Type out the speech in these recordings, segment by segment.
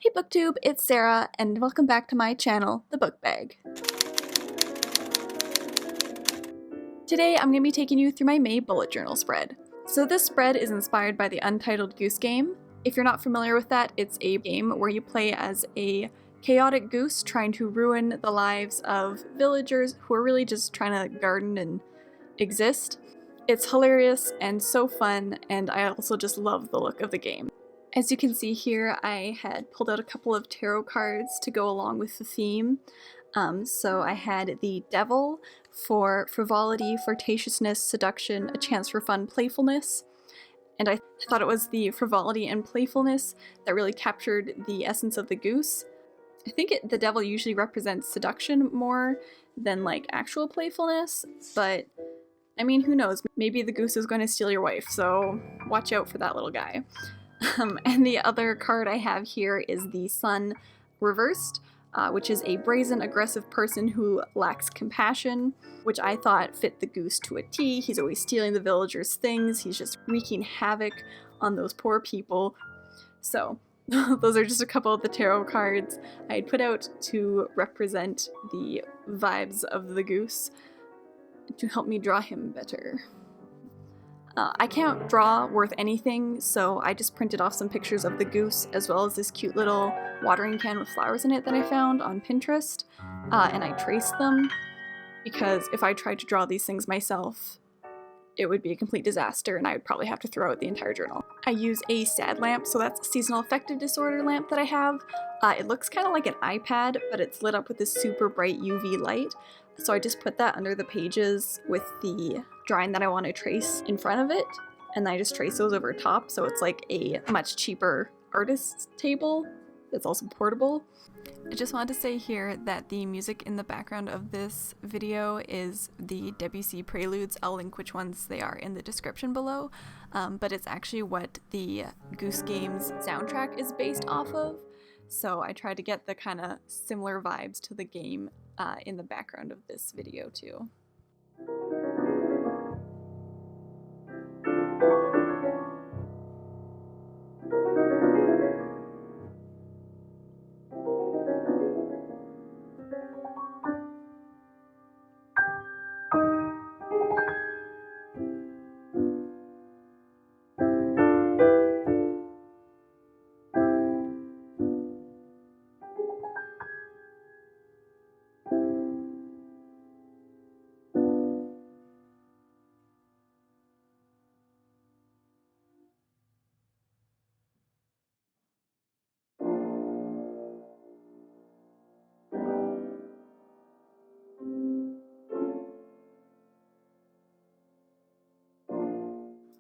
Hey BookTube, it's Sarah, and welcome back to my channel, The Book Bag. Today I'm going to be taking you through my May bullet journal spread. So this spread is inspired by the Untitled Goose Game. If you're not familiar with that, it's a game where you play as a chaotic goose trying to ruin the lives of villagers who are really just trying to garden and exist. It's hilarious and so fun, and I also just love the look of the game. As you can see here, I had pulled out a couple of tarot cards to go along with the theme. So I had the Devil for frivolity, flirtatiousness, seduction, a chance for fun, playfulness. And I thought it was the frivolity and playfulness that really captured the essence of the goose. I think the Devil usually represents seduction more than like actual playfulness, but I mean, who knows? Maybe the goose is going to steal your wife, so watch out for that little guy. And the other card I have here is the Sun reversed, which is a brazen, aggressive person who lacks compassion, which I thought fit the goose to a T. He's always stealing the villagers' things. He's just wreaking havoc on those poor people. So those are just a couple of the tarot cards I had put out to represent the vibes of the goose to help me draw him better. I can't draw worth anything, so I just printed off some pictures of the goose as well as this cute little watering can with flowers in it that I found on Pinterest, and I traced them because if I tried to draw these things myself, it would be a complete disaster and I would probably have to throw out the entire journal. I use a SAD lamp, so that's a seasonal affective disorder lamp that I have. It looks kind of like an iPad, but it's lit up with this super bright UV light. So I just put that under the pages with the drawing that I want to trace in front of it, and I just trace those over top, so it's like a much cheaper artist's table that's also portable. I just wanted to say here that the music in the background of this video is the Debussy Preludes. I'll link which ones they are in the description below, but it's actually what the Goose Game's soundtrack is based off of, so I tried to get the kind of similar vibes to the game in the background of this video too.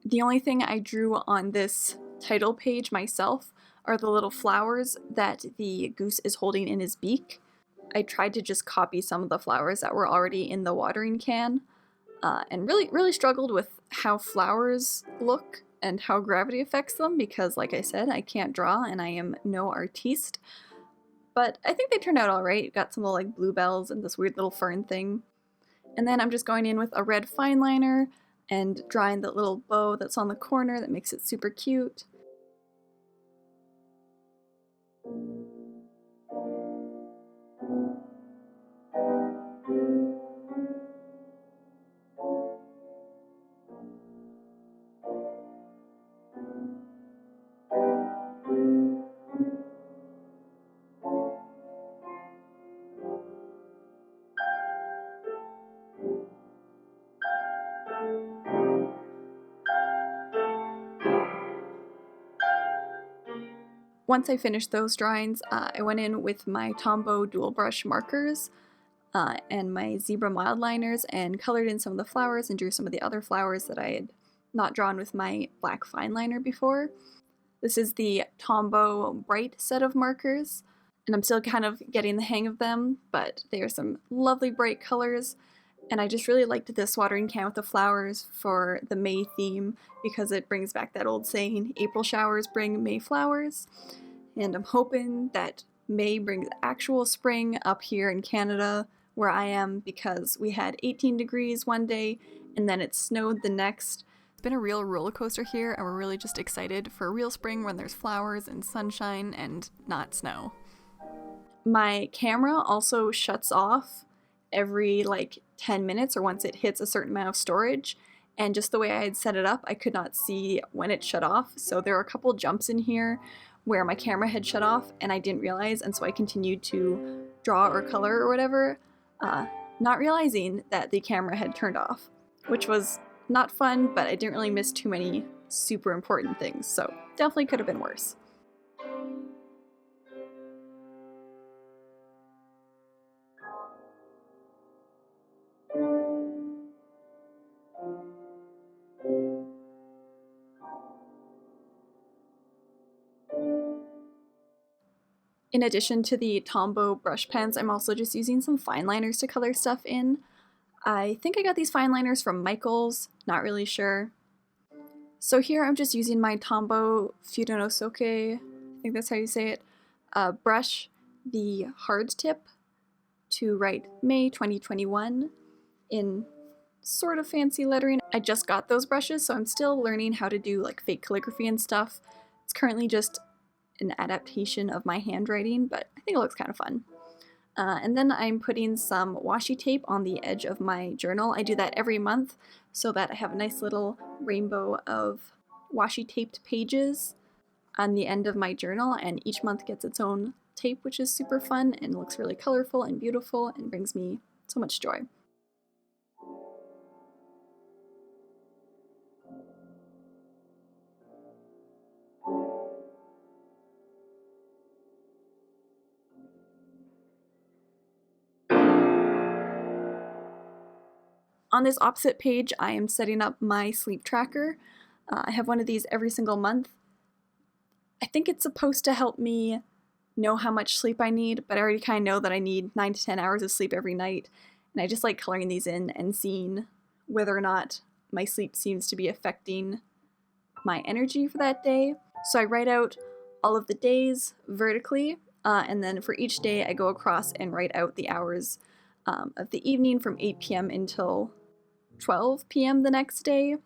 The only thing I drew on this title page myself are the little flowers that the goose is holding in his beak. I tried to just copy some of the flowers that were already in the watering can, and really struggled with how flowers look and how gravity affects them because, like I said, I can't draw and I am no artiste. But I think they turned out alright. Got some little like bluebells and this weird little fern thing. And then I'm just going in with a red fineliner and drawing the little bow that's on the corner that makes it super cute. Once I finished those drawings, I went in with my Tombow dual brush markers and my zebra mild liners and colored in some of the flowers and drew some of the other flowers that I had not drawn with my black fine liner before. This is the Tombow bright set of markers, and I'm still kind of getting the hang of them, but they are some lovely bright colors. And I just really liked this watering can with the flowers for the May theme because it brings back that old saying, April showers bring May flowers. And I'm hoping that May brings actual spring up here in Canada where I am because we had 18 degrees one day and then it snowed the next. It's been a real roller coaster here, and we're really just excited for a real spring when there's flowers and sunshine and not snow. My camera also shuts off every like 10 minutes or once it hits a certain amount of storage, and just the way I had set it up, I could not see when it shut off, so there are a couple jumps in here where my camera had shut off and I didn't realize, and so I continued to draw or color or whatever, not realizing that the camera had turned off, which was not fun, but I didn't really miss too many super important things, so definitely could have been worse. In addition to the Tombow brush pens, I'm also just using some Fineliners to color stuff in. I think I got these Fineliners from Michael's, not really sure. So here I'm just using my Tombow Fudenosuke, I think that's how you say it, brush, the hard tip, to write May 2021 in sort of fancy lettering. I just got those brushes, so I'm still learning how to do like fake calligraphy and stuff. It's currently just an adaptation of my handwriting, but I think it looks kind of fun. And then I'm putting some washi tape on the edge of my journal. I do that every month so that I have a nice little rainbow of washi taped pages on the end of my journal, and each month gets its own tape, which is super fun and looks really colorful and beautiful and brings me so much joy. On this opposite page, I am setting up my sleep tracker. I have one of these every single month. I think it's supposed to help me know how much sleep I need, but I already kind of know that I need 9 to 10 hours of sleep every night, and I just like coloring these in and seeing whether or not my sleep seems to be affecting my energy for that day. So I write out all of the days vertically, and then for each day I go across and write out the hours of the evening from 8 p.m. until 12 p.m. the next day,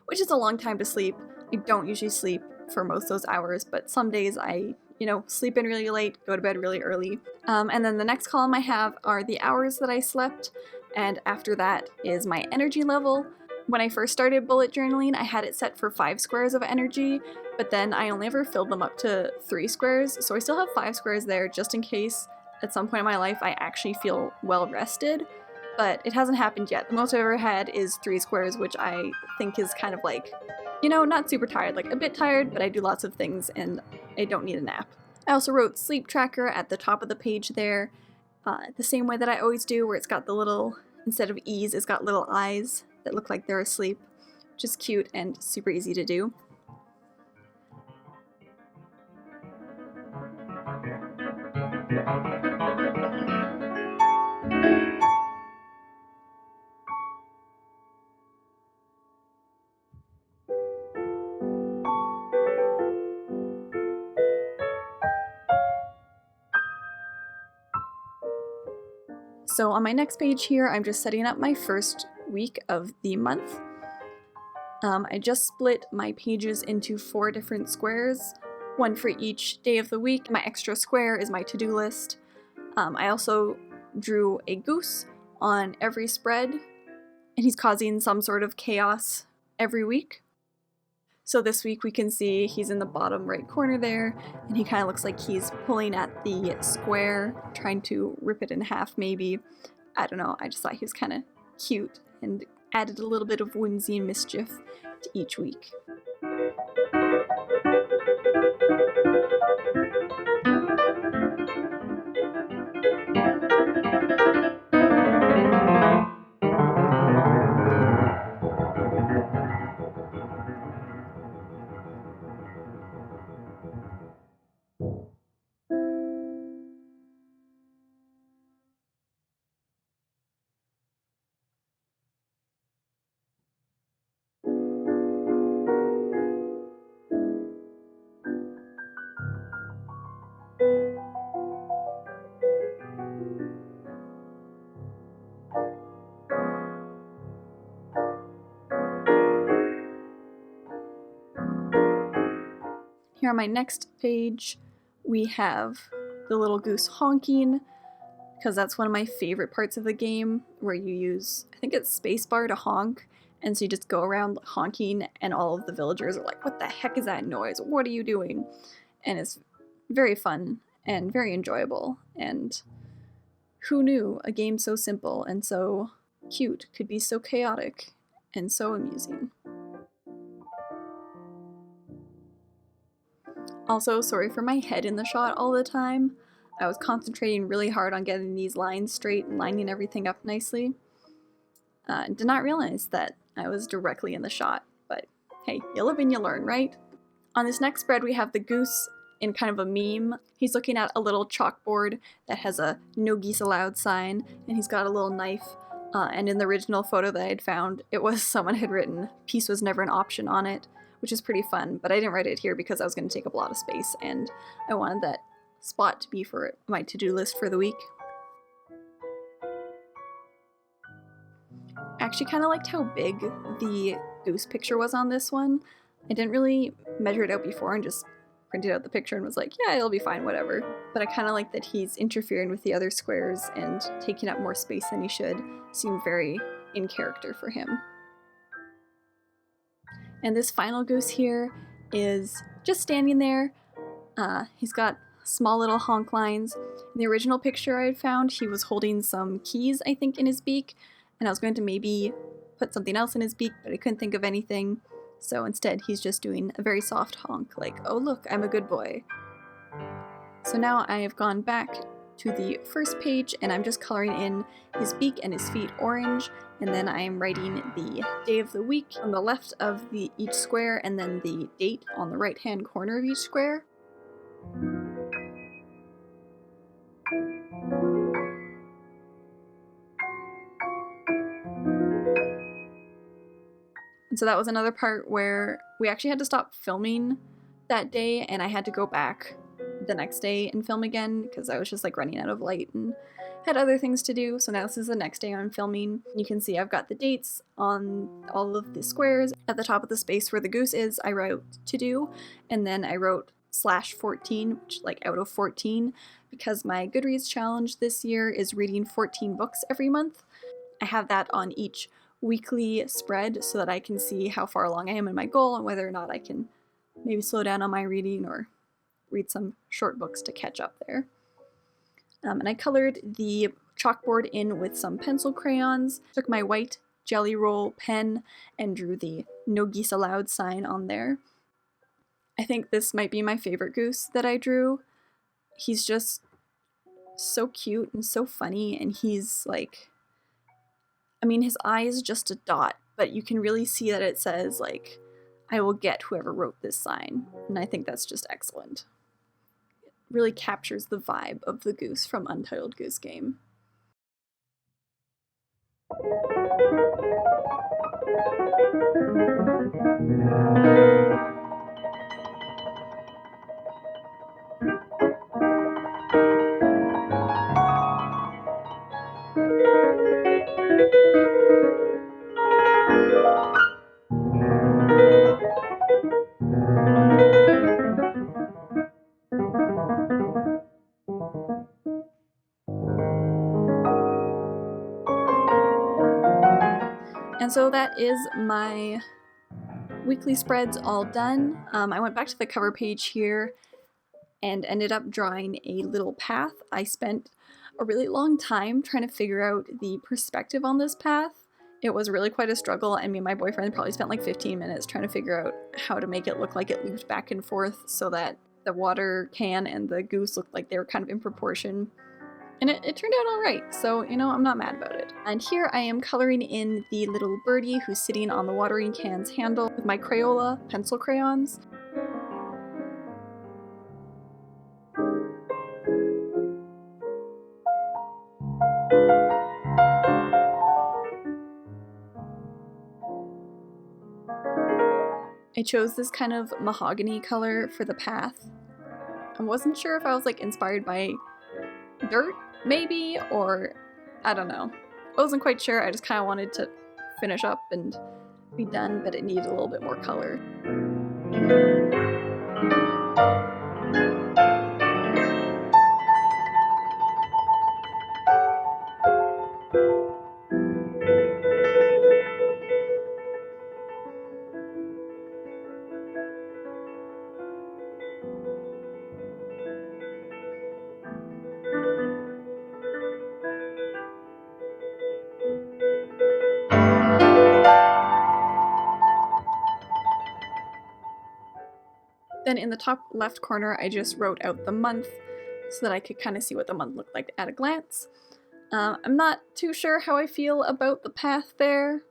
which is a long time to sleep. I don't usually sleep for most of those hours, but some days I, sleep in really late, go to bed really early. And then the next column I have are the hours that I slept, and after that is my energy level. When I first started bullet journaling, I had it set for 5 squares of energy, but then I only ever filled them up to 3 squares, so I still have 5 squares there just in case at some point in my life I actually feel well rested, but it hasn't happened yet. The most I've ever had is 3 squares, which I think is kind of like, not super tired, like a bit tired, but I do lots of things and I don't need a nap. I also wrote sleep tracker at the top of the page there, the same way that I always do, where it's got the little, instead of E's, it's got little eyes that look like they're asleep, which is cute and super easy to do. So on my next page here, I'm just setting up my first week of the month. I just split my pages into 4 different squares, one for each day of the week. My extra square is my to-do list. I also drew a goose on every spread, and he's causing some sort of chaos every week. So this week we can see he's in the bottom right corner there, and he kind of looks like he's pulling at the square, trying to rip it in half maybe. I don't know, I just thought he was kind of cute and added a little bit of whimsy and mischief to each week. Here on my next page, we have the little goose honking, because that's one of my favorite parts of the game, where you use, I think it's spacebar to honk, and so you just go around honking, and all of the villagers are like, what the heck is that noise? What are you doing? And it's very fun and very enjoyable, and who knew a game so simple and so cute could be so chaotic and so amusing. Also, sorry for my head in the shot all the time. I was concentrating really hard on getting these lines straight and lining everything up nicely. Did not realize that I was directly in the shot, but hey, you live and you learn, right? On this next spread, we have the goose in kind of a meme. He's looking at a little chalkboard that has a "No Geese Allowed" sign, and he's got a little knife. And in the original photo that I had found, it was someone had written, "Peace was never an option" on it, which is pretty fun, but I didn't write it here because I was going to take up a lot of space, and I wanted that spot to be for my to-do list for the week. I actually kind of liked how big the goose picture was on this one. I didn't really measure it out before and just printed out the picture and was like, yeah, it'll be fine, whatever. But I kind of like that he's interfering with the other squares and taking up more space than he should. Seemed very in character for him. And this final goose here is just standing there. He's got small little honk lines. In the original picture I had found, he was holding some keys, I think, in his beak, and I was going to maybe put something else in his beak, but I couldn't think of anything. So instead, he's just doing a very soft honk, like, oh look, I'm a good boy. So now I have gone back to the first page, and I'm just coloring in his beak and his feet orange, and then I am writing the day of the week on the left of each square, and then the date on the right-hand corner of each square. And so that was another part where we actually had to stop filming that day, and I had to go back the next day and film again because I was just like running out of light and had other things to do. So now this is the next day I'm filming. You can see I've got the dates on all of the squares. At the top of the space where the goose is, I wrote to do, and then I wrote /14, which like out of 14, because my Goodreads challenge this year is reading 14 books every month. I have that on each weekly spread so that I can see how far along I am in my goal and whether or not I can maybe slow down on my reading or read some short books to catch up there. And I colored the chalkboard in with some pencil crayons, took my white Jelly Roll pen and drew the "No Geese Allowed" sign on there. I think this might be my favorite goose that I drew. He's just so cute and so funny, and he's like, I mean, his eye is just a dot, but you can really see that it says, like, I will get whoever wrote this sign, and I think that's just excellent. It really captures the vibe of the goose from Untitled Goose Game. And so that is my weekly spreads all done. I went back to the cover page here and ended up drawing a little path. I spent a really long time trying to figure out the perspective on this path. It was really quite a struggle. I mean, my boyfriend probably spent like 15 minutes trying to figure out how to make it look like it looped back and forth so that the water can and the goose looked like they were kind of in proportion. And it turned out alright, so, you know, I'm not mad about it. And here I am coloring in the little birdie who's sitting on the watering can's handle with my Crayola pencil crayons. I chose this kind of mahogany color for the path. I wasn't sure if I was like inspired by dirt, maybe, or I don't know. I wasn't quite sure. I just kind of wanted to finish up and be done, but it needed a little bit more color. Then in the top left corner, I just wrote out the month so that I could kind of see what the month looked like at a glance. I'm not too sure how I feel about the path there,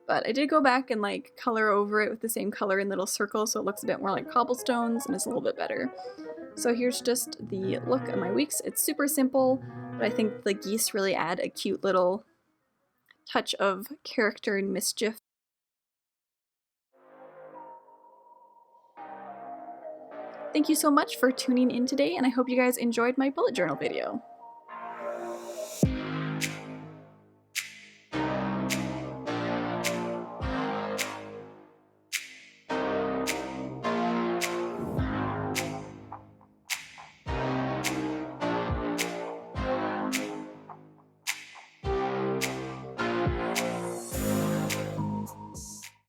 but I did go back and like color over it with the same color in little circles so it looks a bit more like cobblestones and it's a little bit better. So here's just the look of my weeks. It's super simple, but I think the geese really add a cute little touch of character and mischief. Thank you so much for tuning in today, and I hope you guys enjoyed my bullet journal video.